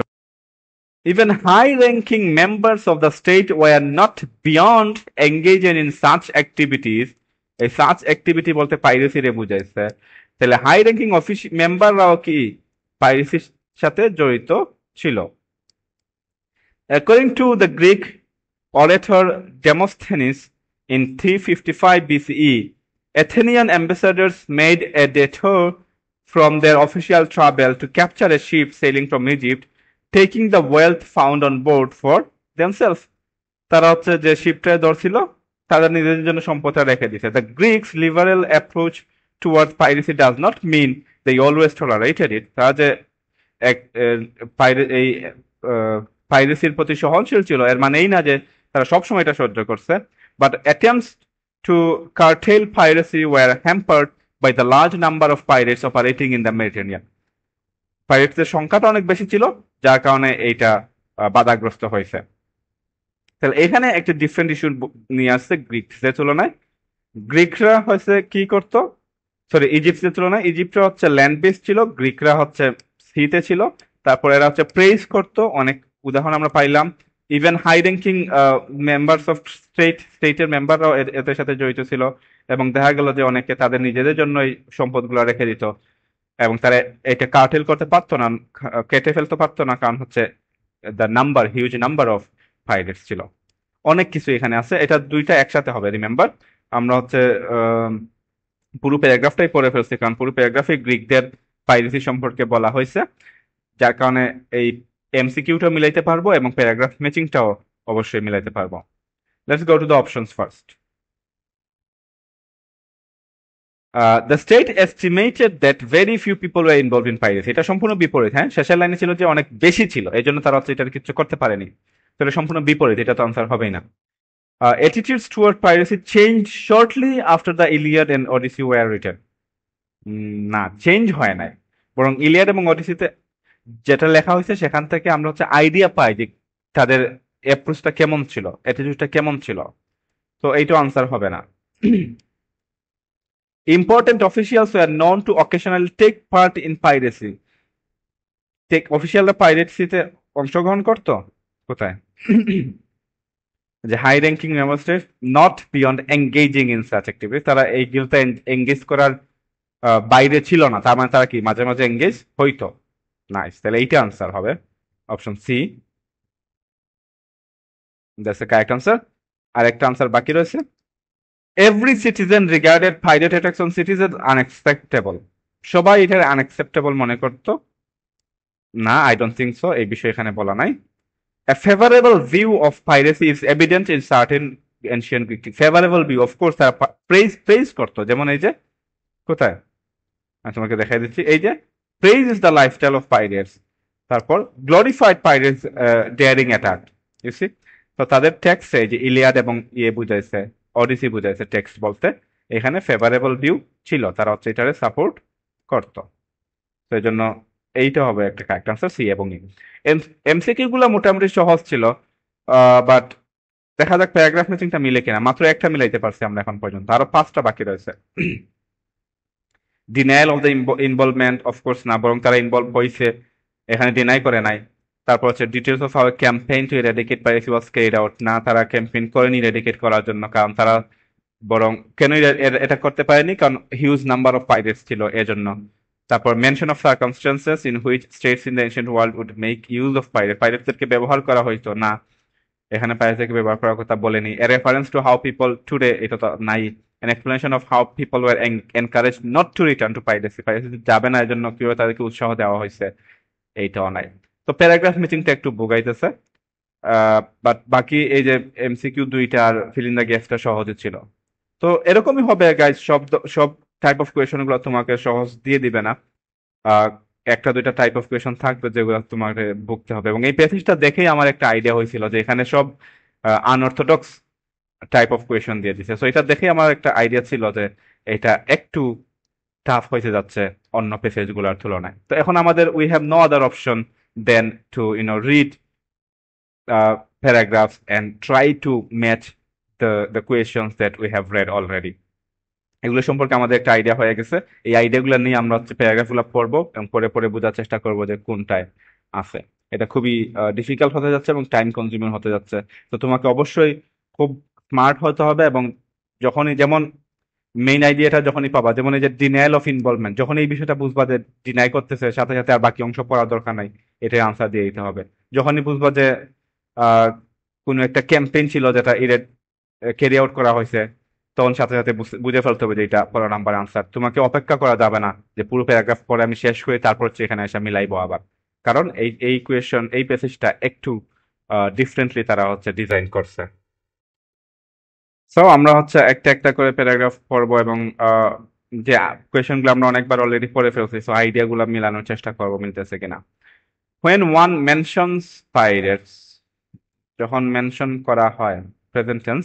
Even high-ranking members of the state were not beyond engaging in such activities. এই such activity বলতে piracy রে বুঝাইছে। তাহলে হাই র্যাঙ্কিং মেম্বাররাও কি পাইরেসির সাথে জড়িত ছিল। According to the Greek orator Demosthenes, in 355 BCE, Athenian ambassadors made a detour from their official travel to capture a ship sailing from Egypt, taking the wealth found on board for themselves. তারা হচ্ছে যে শিপটা ধরছিল তাদের নিজেদের জন্য সম্পদটা রেখে দিছে। The Greeks' liberal approach towards piracy does not mean they always tolerated it. তারা যে এই পাইরেসির প্রতি সহনশীল ছিল এর মানে এই না যে তারা সবসময় এটা সহ্য করছে, but attempts to curtail piracy were hampered by the large number of pirates operating in the Mediterranean. পাইরেটসের সংখ্যাটা অনেক বেশি ছিল, যার কারণে এইটা বাধাগ্রস্ত হয়েছে। তাহলে এখানে একটা ডিফারেন্ট ইস্যু নিয়ে আসছে গ্রিকসের তুলনায়। গ্রিকরা হচ্ছে কি করতো, সরি ইজিপ্টের তুলনায় ইজিপ্টরা হচ্ছে ল্যান্ড বেস ছিল, গ্রিকরা হচ্ছে সিতে ছিল। তারপর এরা হচ্ছে প্রেজ করতো, অনেক উদাহরণ আমরা পাইলাম। Even high ranking members of স্টেটের মেম্বাররাও এদের সাথে জড়িত ছিল, এবং দেখা গেল যে অনেকে তাদের নিজেদের জন্য এই সম্পদগুলো রেখে দিত, এবং তারা এটা কার্টেল করতে পারতো না, কেটে ফেলতে পারতো না, কারণ হচ্ছে the number, huge number of pirates ছিল। অনেক কিছু এখানে আছে, এটা দুইটা একসাথে হবে, রিমেম্বার। আমরা হচ্ছে পুরো প্যারাগ্রাফটাই পড়ে ফেলছি, কারণ পুরো প্যারাগ্রাফে গ্রিকদের পাইরেসি সম্পর্কে বলা হয়েছে, যার কারণে এই এমসিকিউটা মিলাইতে পারবো এবং প্যারাগ্রাফ ম্যাচিংটাও অবশ্যই মিলাইতে পারবো। Let's go to the options first. The state estimated that very few people were involved in piracy. এটা সম্পূর্ণ বিপরীত। হ্যাঁ, শেষের লাইনে ছিল যে অনেক বেশি ছিল, এই জন্য তারা হচ্ছে এটা কিছু করতে পারেনি। তাহলে সম্পূর্ণ বিপরীত, এটা তো আনসার হবেই না। Attitudes toward piracy changed shortly after the Iliad and Odyssey were written. না, চেঞ্জ হয় নাই, বরং ইলিয়াড এবং অডিসিতে যেটা লেখা হয়েছে সেখান থেকে আমরা হচ্ছে আইডিয়া পাই যে তাদের অ্যাপ্রোচটা কেমন ছিল, অ্যাটিটিউডটা কেমন ছিল। তো এইটা আনসার হবে না। Important officials were known to occasionally take part in piracy. অফিসিয়ালরা পাইরেসিতে অংশগ্রহণ করতো কোথায়? যে high ranking members not beyond engaging in such activity, তারা এইগুলোতে এঙ্গেজ করার বাইরে ছিল না, তার মানে তারা কি মাঝে মাঝে এঙ্গেজ হইতো। নাইস, তাহলে এইটা আনসার হবে option C, that's the correct answer. আর একটা আনসার বাকি রয়েছে। Every citizen regarded pirate attacks on cities as unacceptable. সবাই এটা আনএক্সেপ্টেবল মনে করতো না, আই ডোন্ট থিঙ্ক সো, এই বিষয়ে এখানে বলা নাই। A favorable view of piracy is evident in certain ancient Greek. Favorable view, of course, তারা প্রেজ করতো, যেমন এই যে কোথায় আমি তোমাকে দেখাই দিচ্ছি, এই যে praise is the lifestyle of pirates, তারপর glorified pirates daring attack, you see. তো তাদের টেক্সটে যে ইলিয়াড এবং বুঝাইছে, অডিসি বুঝাইছে টেক্সট বলতে, এখানে ফেভারেবল ভিউ ছিল, তারা হচ্ছে এটারে সাপোর্ট করতো। তো এই জন্য এইটা হবে একটা কারেক্ট আনসার, সি এবং ই। এমসিকিউ গুলো মোটামুটি সহজ ছিল, বাট দেখা যাক প্যারাগ্রাফ ম্যাচিংটা মিলে কিনা। মাত্র একটা মিলাইতে পারছি আমরা এখন পর্যন্ত, আরো 5টা বাকি রয়েছে। Denial of the involvement, of course না, বরং তারা ইনভলভ হয়েছে, এখানে ডিনাই করে নাই। তারপর হচ্ছে details of our campaign to eradicate piracy was carried out, না তারা ক্যাম্পেইন করেনি ইরাডিকেট করার জন্য, কারণ তারা বরং কেন এটা করতে পারেনি, কারণ হিউজ নাম্বার অফ পাইরেটস ছিল এজন্য। তারপর mention of circumstances in which states in the ancient world would make use of পাইরেটসদেরকে ব্যবহার করা হইতো না, এখানে পাইরেটসদেরকে ব্যবহার করার কথা বলেনি। এ reference to how people today, এটা তো নাই। an explanation of how people were encouraged not to return to piracy, piracy যাবে না এজন্য কিভাবে তাদেরকে উৎসাহ দেওয়া হয়েছে, এইটাও নাই। তো প্যারাগ্রাফ মিটিংটা একটু ভোগাইতেছে, বাট বাকি এই যে এমসিকিউ দুইটা আর ফিল ইন দ্য গ্যাপসটা সহজে ছিল। তো এরকমই হবে গাইজ, সব টাইপ অফ কোয়েশন গুলো তোমাকে সহজ দিয়ে দিবে না। আহ, একটা দুইটা টাইপ অফ কোয়েশন থাকবে যেগুলো তোমাকে ভুগতে হবে, এবং এই প্যাসেজটা দেখেই আমার একটা আইডিয়া হয়েছিল যে এখানে সব আনঅর্থোডক্স টাইপ অফ কোয়েশন দিয়ে দিছে। সো এটা দেখেই আমার একটা আইডিয়া ছিল যে এটা একটু টাফ হয়েছে যাচ্ছে অন্য প্যাসেজ গুলোর তুলনায়। তো এখন আমাদের we have no other option than to read paragraphs and try to match the questions that we have read already. এগুলো সম্পর্কে আমাদের একটা আইডিয়া হয়ে গেছে। এই আইডিয়াগুলো নিয়ে আমরা হচ্ছে প্যারাগ্রাফগুলো পড়বো এবং পরে পরে বোঝার চেষ্টা করবো যে কোনটায় আছে। এটা খুবই ডিফিকাল্ট হতে যাচ্ছে এবং টাইম কনজিউমিং হতে যাচ্ছে। তো তোমাকে অবশ্যই খুব স্মার্ট হতে হবে, এবং যখনই যেমন মেইন আইডিয়াটা যখনই পাবা, যেমন এই যে ডিনায়াল অফ ইনভলভমেন্ট, যখন এই বিষয়টা বুঝবা যে ডিনাই করতেছে, সাথে সাথে আর বাকি অংশ পড়ার দরকার নাই, এটাই আনসার দিয়ে দিতে হবে। যখনই বুঝবা যে আহ কোনো একটা ক্যাম্পেইন ছিল যেটা ক্যারি আউট করা হয়েছে, তখন সাথে সাথে বুঝে ফেলতে হবে যে এটা পড়া নাম্বার আনসার। তোমাকে অপেক্ষা করা যাবে না যে পুরো প্যারাগ্রাফ পরে আমি শেষ করে তারপর হচ্ছে এখানে এসে মিলাইবো আবার, কারণ এই কোয়েশন এই প্যাসেজটা একটু ডিফারেন্টলি তারা হচ্ছে ডিজাইন করছে। সো আমরা হচ্ছে একটা একটা করে প্যারাগ্রাফ পড়বো, এবং যে কোয়েশন গুলো আমরা অনেকবার অলরেডি পড়ে ফেলছি, সো আইডিয়া গুলো মিলানোর চেষ্টা করবো মিলতেছে কিনা। when one mentions pirates, যখন মেনশন করা হয় present tense,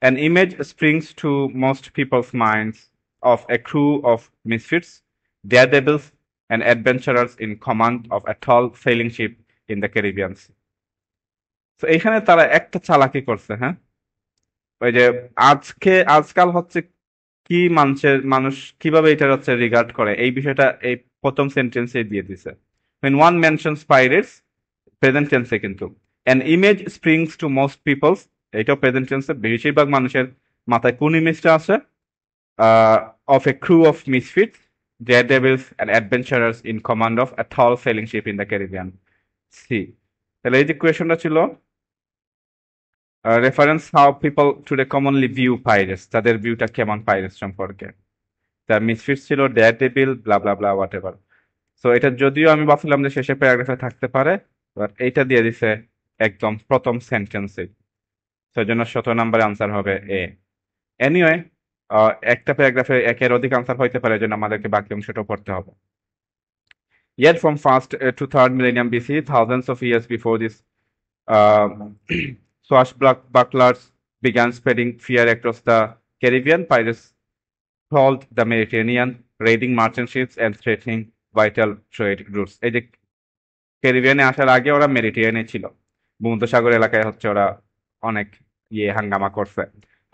an image springs to most people's minds of a crew of misfits, daredevils, and adventurers in command of a tall sailing ship in the Caribbean Sea. তো এইখানে তারা একটা চালাকি করছে, হ্যাঁ, ওই যে আজকাল হচ্ছে কি মানুষ কিভাবে এটা হচ্ছে রিগার্ড করে, এই বিষয়টা এই প্রথম সেন্টেন্সে দিয়ে দিছে। when one mentions pirates, present টেন্সে কিন্তু, an image springs to most people's, এটাও প্রেজেন্ট টেন্সে, বেশিরভাগ মানুষের মাথায় কোন ইমেজটা আছে, of a crew of misfits, daredevils and adventurers in command of a tall sailing ship in the Caribbean Sea. তাহলে এই যে কোয়েশনটা ছিল reference how people today commonly view pirates, তাদের ভিউটা কেমন পাইরেটস সম্পর্কে। তার মিসফিটস ছিল daredevil blah blah blah what ever. So এটা যদিও আমি ভাবছিলাম যে শেষে প্যারাগ্রাফে থাকতে পারে, বাট এইটা দিয়ে দিছে একদম প্রথম সেন্টেন্সে, সেই জন্য 17 নম্বরে আনসার হবে এ। এনিওয়ে, একটা প্যারাগ্রাফে একের অধিক আনসার হইতে পারে, জন্য আমাদেরকে বাকি অংশটা পড়তে হবে। Yet from first to third millennium BC, thousands of years before this, uh, swashbucklers began spreading fear across the Caribbean. Pirates trawled the Mediterranean, raiding merchant ships and threatening vital trade routes. এই যে ক্যারিবিয়ানে আসার আগে ওরা মেডিটেরিয়ানে ছিল, ভূমধ্যসাগর এলাকায় হচ্ছে ওরা অনেক হাঙ্গামা করছে।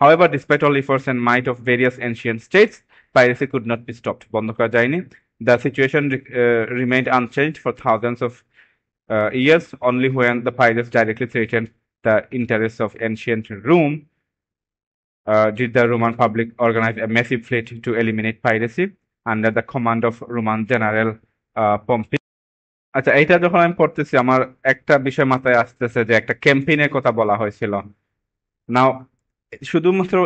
However, despite all efforts and might of various ancient states, piracy could not be stopped. বন্ধ করা যায়নি। The situation remained unchanged for thousands of years. Only when the pirates directly threatened the interests of ancient Rome did the Roman public organize a massive fleet to eliminate piracy under the command of Roman General Pompey. আচ্ছা, এইটা যখন আমি পড়তেছি আমার একটা বিষয় মাথায় আসতেছে যে একটা ক্যাম্পেইনের কথা বলা হয়েছিল। নাও শুধুমাত্র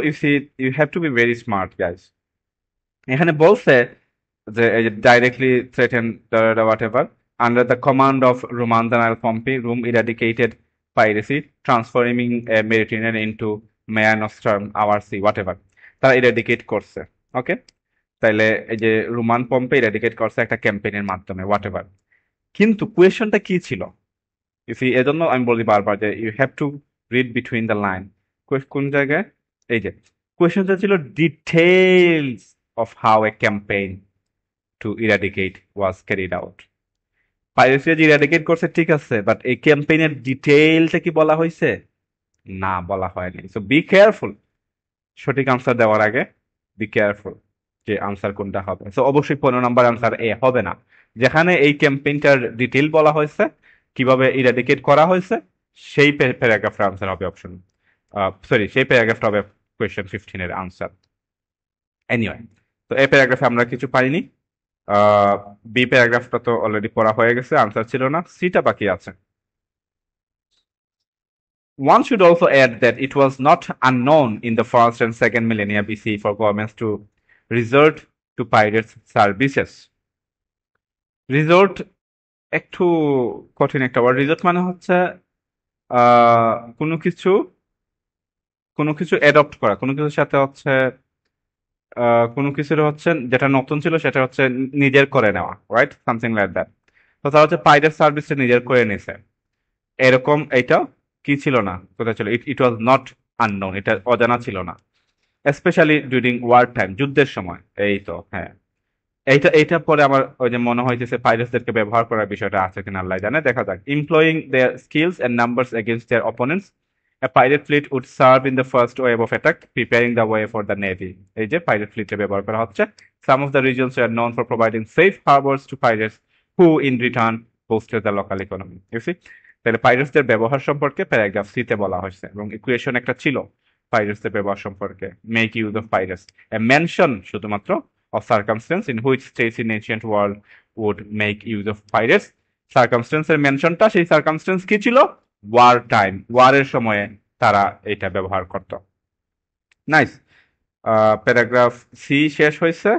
you have to be very smart guys. এখানে বলছে যে এই যে directly threaten whatever under the command of Roman general Pompey, Rome eradicated piracy transforming Mediterranean into mare nostrum our sea whatever, তারা eradicate করছে। Okay, তাইলে এই যে রোমান পম্পে ইরাডিকেট করছে একটা ক্যাম্পেইনের মাধ্যমে হোয়াট এভার, কিন্তু কোয়েশনটা কি ছিল? এজন্য আমি বলি বারবার যে you have to read between the line. কোন জায়গায় এই যে কোয়েশনটা ছিল details of how a campaign to eradicate was carried out. Piracy যে ইরাডিকেট করছে ঠিক আছে, বাট এই ক্যাম্পেইনের ডিটেইলটা কি বলা হয়েছে? না, বলা হয়নি। সো বি কেয়ারফুল, সঠিক আনসার দেওয়ার আগে বি কেয়ারফুল যে আনসার কোনটা হবে। সো অবশ্যই 15 নম্বর আনসার এ হবে না। যেখানে এই ক্যাম্পেইনটার ডিটেইল বলা হয়েছে, কিভাবে ইরাডিকেট করা হয়েছে, সেই প্যারাগ্রাফের আনসার হবে অপশন, সরি, সেই প্যারাগ্রাফটা হবে কোয়েশ্চেন 15 এর আনসার। এনিওয়ে, তো এই প্যারাগ্রাফে আমরা কিছু পাইনি। বি প্যারাগ্রাফটা তো অলরেডি পড়া হয়ে গেছে, আনসার ছিল না, সিটা বাকি আছে। One should also add that it was not unknown in the first and second millennia BC for governments to resort to pirates services. Resort একটু কঠিন একটা ওয়ার্ড। রিসোর্ট মানে হচ্ছে আহ, কোনো কিছু কোনো কিছু অ্যাডপ্ট করা, কোনো কিছুর সাথে হচ্ছে কোনো কিছুর হচ্ছে যেটা নতুন ছিল সেটা হচ্ছে নিজের করে নেওয়া, রাইট, সামথিং লাইক দ্যাট। তো তারা হচ্ছে পাইরেট সার্ভিসটা নিজের করে নিছে, এরকম। এইটা কি ছিল না, কোথায় ছিল? ইট ওয়াজ নট আননোন, এটা অজানা ছিল না, স্পেশালি ডিউরিং ওয়ার টাইম, যুদ্ধের সময়। এই তো হ্যাঁ, এইটা পরে আমার ওই যে মনে হইতেছে পাইরেটসদেরকে ব্যবহার করার বিষয়টা আছে কিনা আল্লাহ জানে, দেখা যাক। Employing their skills and numbers against their opponents, a pirate fleet would serve in the first wave of attack, preparing the way for the navy. এই যে পাইরেট ফ্লিটে ব্যবহার করা হচ্ছে। Some of the regions were known for providing safe harbors to pirates, who in return boosted the local economy. You see, তাহলে পাইরেটসদের ব্যবহার সম্পর্কে paragraph C তে বলা হয়েছে, এবং ইকুয়েশন একটা ছিল পাইরেটসদের ব্যবহার সম্পর্কে, make use of pirates, A mention শুধুমাত্র of circumstance in which states in ancient world would make use of pirates. সার্কামস্টেন্সের মেনশনটা, সেই সার্কামস্টেন্স কি ছিল? ওয়ার টাইম, ওয়ারের সময়ে তারা এটা ব্যবহার করত। নাইস। প্যারাগ্রাফ সি শেষ হয়েছে,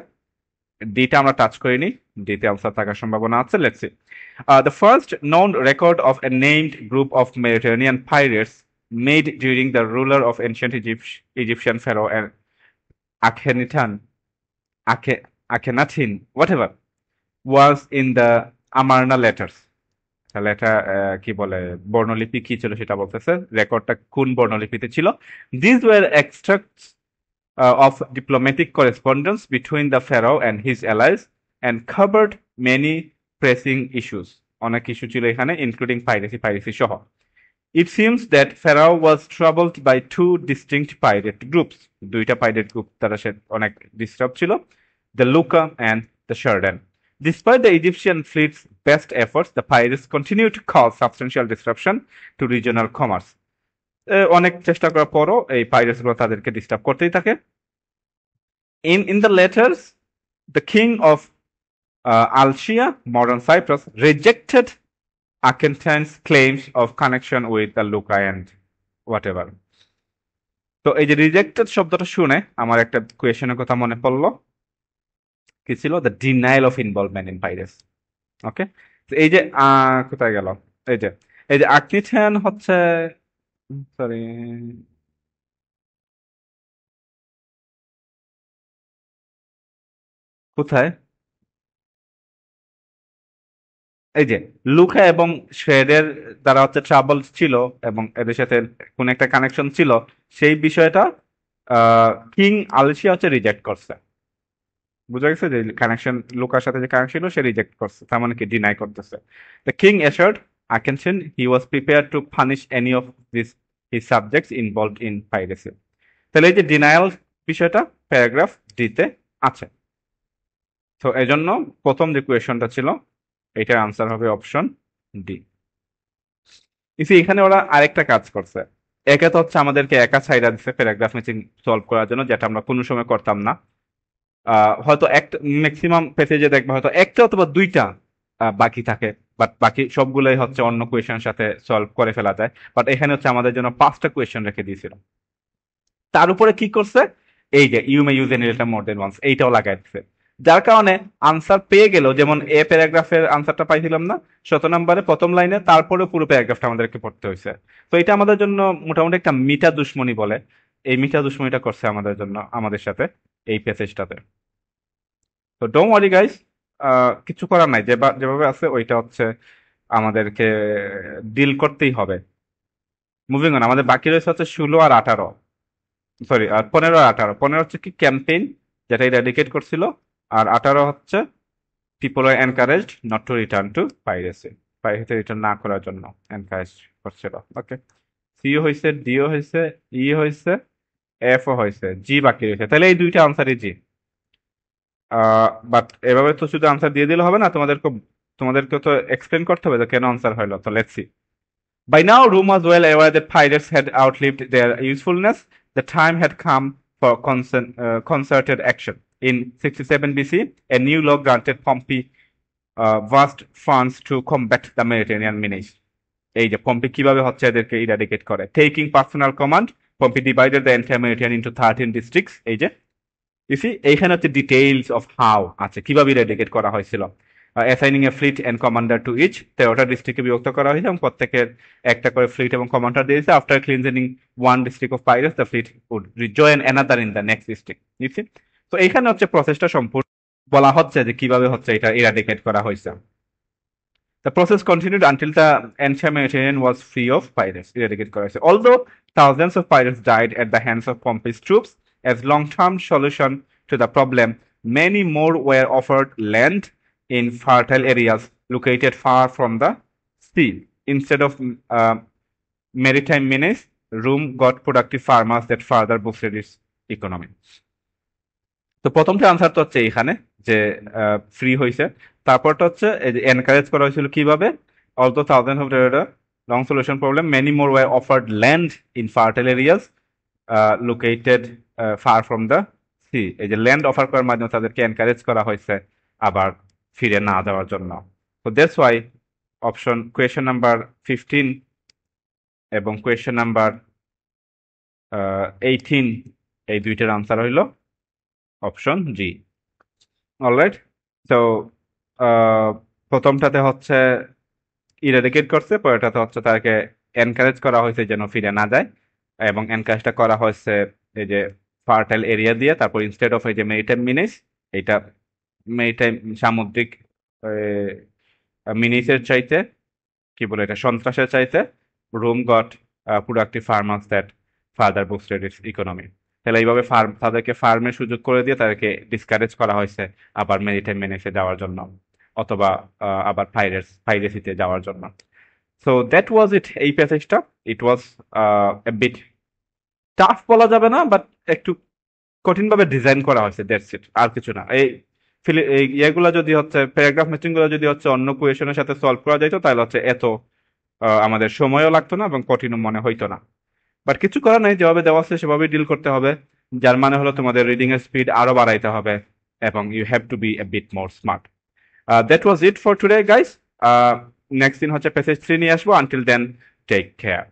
ডিটা আমরা টাচ করিনি, ডিতে আনসার থাকার সম্ভাবনা আছে। Let's see. The first known record of a named group of Mediterranean pirates made during the ruler of ancient Egyptian pharaoh and Akhenaten, Akhenaten, whatever, was in the Amarna letters. তাহলে এটা কি বলে, বর্ণলিপি কি ছিল সেটা বলতেছে, রেকর্ডটা কোন বর্ণলিপিতে ছিল। These were extracts of diplomatic correspondence between the pharaoh and his allies and covered many pressing issues. অনেক ইস্যু ছিল এখানে, ইনক্লুডিং পাইরেসি সহ। It seems that Pharaoh was troubled by two distinct pirate groups. দুইটা pirate group তারা সে অনেক disturb ছিল, the Luca and the Sheridan. Despite the Egyptian fleet's best efforts, the pirates continued to cause substantial disruption to regional commerce. অনেক চেষ্টা করার পরও এই pirates গুলো তাদেরকে ডিস্টার্ব করতেই থাকে। In the letters, the king of Alshia, modern Cyprus, rejected Akhenaten's claims of connection with the Luca and whatever. তো এই যে রিজেক্টেড শব্দটা শুনে আমার একটা কোয়েশনের কথা মনে পড়লো, কি ছিল? The denial of involvement in pirates. Okay, তো এই যে কোথায় গেল, এই যে আকনিথেন হচ্ছে, সরি, কোথায়? এই যে লুকা এবং শেডের দ্বারা হচ্ছে ট্রাবল ছিল এবং এদের সাথে কোন একটা কানেকশন ছিল, সেই বিষয়টা কিং আলসিয়া হচ্ছে রিজেক্ট করছে। বুঝা গেছে যে কানেকশন, লুকার সাথে যে কানেকশন ছিল সে রিজেক্ট করছে, তার মানে কি ডিনাই করতেছে। The king assured Akhenaten he was prepared to punish any of these his subjects involved in piracy. তাহলে এই যে ডিনায়াল বিষয়টা প্যারাগ্রাফ ডিতে আছে। তো এই জন্য প্রথম যে কোয়েশনটা ছিল এটার আনসার হবে অপশন ডি। এখানে ওরা আরেকটা কাজ করছে, একে তো হচ্ছে আমাদেরকে একা ছাইড়া দিচ্ছে প্যারাগ্রাফ ম্যাচিং সলভ করার জন্য, যেটা আমরা কোনো সময় করতাম না। হয়তো একটা ম্যাক্সিমাম প্যাসেজে দেখবো হয়তো একটা অথবা দুইটা বাকি থাকে, বাট বাকি সবগুলোই হচ্ছে অন্য কোয়েশনের সাথে সলভ করে ফেলা যায়। বাট এখানে হচ্ছে আমাদের জন্য 5টা কোয়েশন রেখে দিয়েছিল। তার উপরে কি করছে, এই যে you may use any letter more than once, এইটাও লাগাই দিচ্ছে, যার কারণে আনসার পেয়ে গেল। যেমন এ প্যারাগ্রাফের আনসারটা পাইছিলাম না 17 নম্বরে প্রথম লাইনে, তারপরে পুরো প্যারাগ্রাফটা আমাদেরকে পড়তে হয়েছে। তো এটা আমাদের জন্য মোটামুটি একটা মিটা দুশ্মনী বলে, এই মিটা দুশ্মনীটা করছে আমাদের জন্য, আমাদের সাথে এই প্যাসেজটাতে। তো ডোন্ট ওয়ারি গাইস, কিছু করার নাই, যেভাবে আছে ওইটা হচ্ছে আমাদেরকে ডিল করতেই হবে। মুভিং অন, আমাদের বাকি রয়েছে হচ্ছে 16 আর 18, সরি 15 আর 18। 15 হচ্ছে কি ক্যাম্পেইন, যেটা ডেডিকেট করছিল, আর 18 হচ্ছে people are encouraged not to return to piracy, piracy return না করার জন্য এনকারেজ করছিল। ওকে, সিও হয়েছে, ডিও হয়েছে, ই হয়েছে, এফও হয়েছে, জি বাকি রয়েছে। তাহলে এই দুইটা আনসারই জি। বাট এভাবে তো শুধু আনসার দিয়ে দিলে হবে না, তোমাদেরকে তো এক্সপ্লেন করতে হবে যে কেন আনসার হলো। তো let's see. By now, Rome was well aware that pirates had outlived their usefulness. The time had come for concerted action. In 67 BC, a new law granted Pompey vast funds to combat the Mediterranean menace. এই যে পম্পি কিভাবে হচ্ছে এদেরকে eradicate করে, taking personal command, Pompi divided the entire Mediterranean into 13 districts. এই যে EC এইখানে হচ্ছে ডিটেইলস অফ হাউ আছে কিভাবে ইরাডিকেট করা হয়েছিল। Assigning a fleet and commander to each, 13টা ডিস্ট্রিক্টে বিভক্ত করা হয়েছে এবং প্রত্যেকের একটা করে ফ্লিট এবং কমান্ডার দিয়েছে। After cleansing one district of pirates, the fleet would rejoin another in the next district. বুঝছি? তো এইখানে হচ্ছে প্রসেসটা সম্পূর্ণ বলা হচ্ছে যে কিভাবে হচ্ছে এটা ইরাডিকেট করা হয়েছে। The process continued until the entire Mediterranean was free of pirates, eradicate করা হয়েছে। Although thousands of pirates died at the hands of Pompey's troops, as long-term solution to the problem, many more were offered land in fertile areas located far from the sea. Instead of maritime menace, Rome got productive farmers that further boosted its economy. তো প্রথমটা answer তো হচ্ছে এখানে যে free হয়েছে। তারপরটা হচ্ছে encourage করা হয়েছিল কিভাবে, although thousand of long solution problem, many more were offered land in fertile areas located far from the sea. এই যে ল্যান্ড অফার করার মাধ্যমে তাদেরকে এনকারেজ করা হয়েছে আবার ফিরে না যাওয়ার জন্য। তো that's why option question number 15 এবং কোয়েশ্চেন নাম্বার 18 এই দুইটার আনসার হইল অপশন জি। অলরাইট, তো প্রথমটাতে হচ্ছে ইরাডিকেট করছে, পরেরটাতে হচ্ছে তাকে এনকারেজ করা হয়েছে যেন ফিরে না যায়, এবং এনকারেজটা করা হয়েছে এই যে ফার্টাইল এরিয়া দিয়ে। তারপর ইনস্টেড অফ এই যে মেরিটাইম মিনেস, এটা মেরিটাইম সামুদ্রিক মিনিসের চাইতে কি বলে এটা সন্ত্রাসের চাইতে Rome got productive farmers that further boosted its economy. তাহলে এইভাবে তাদেরকে ফার্মের সুযোগ করে দিয়ে তাদেরকে ডিসকারেজ করা হয়েছে আবার মেরিটাইম মেনেসে যাওয়ার জন্য, অথবা আবার পাইরেসিতে যাওয়ার জন্য। সো দ্যাট ওয়াজ ইট। এই প্যাসেজটা ইট ওয়াজ এ বিট টাফ বলা যাবে না, বাট একটু কঠিনভাবে ডিজাইন করা হয়েছে, দ্যাটস ইট, আর কিছু না। এই ইয়েগুলো যদি হচ্ছে প্যারাগ্রাফ ম্যাচিং গুলো যদি হচ্ছে অন্য কোয়েশনের সাথে সলভ করা যাইতো তাহলে হচ্ছে এত আমাদের সময়ও লাগতো না এবং কঠিনও মনে হইতো না। বাট কিছু করার নাই, যেভাবে দেওয়া আছে সেভাবেই ডিল করতে হবে। যার মানে হলো তোমাদের রিডিং এর স্পিড আরো বাড়াইতে হবে এবং you have to be a bit more smart. That was it for today guys. Next দিন হচ্ছে প্যাসেজ 3 নিয়ে আসবো। Until then take care.